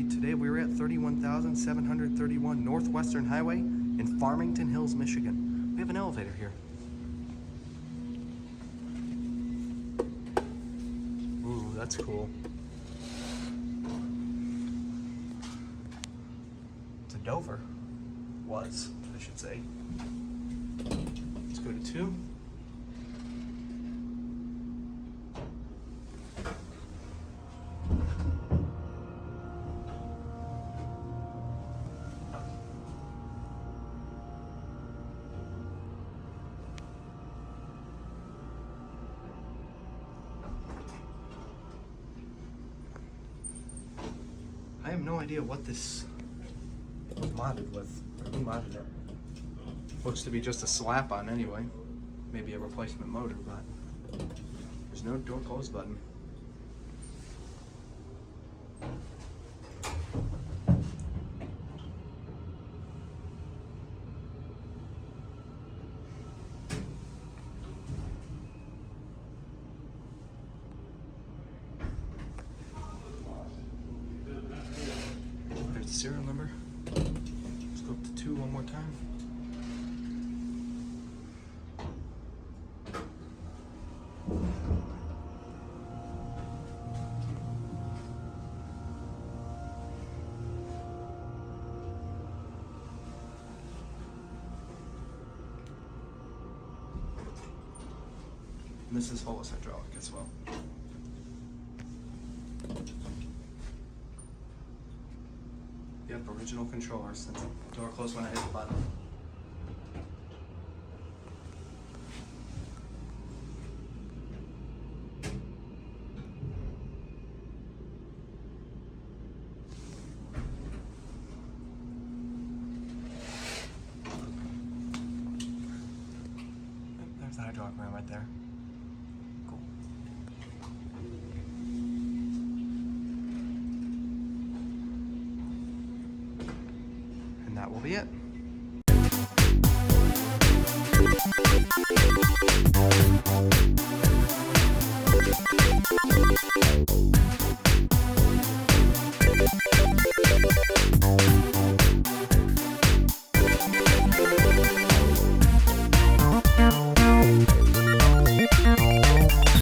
Alright, today we're at 31,731 Northwestern Highway in Farmington Hills, Michigan. We have an elevator here. Ooh, that's cool. It's a Dover. Was, I should say. Let's go to 2. I have no idea what this was modded with, or who modded it. Looks to be just a slap on anyway. Maybe a replacement motor, but there's no door close button. There's the serial number. Let's go up to 2 one more time. And this is Hollis hydraulic as well. Yep, original controllers. That's a door closed when I hit the button. Yep, there's the hydraulic ram right there. Cool. And that will be it.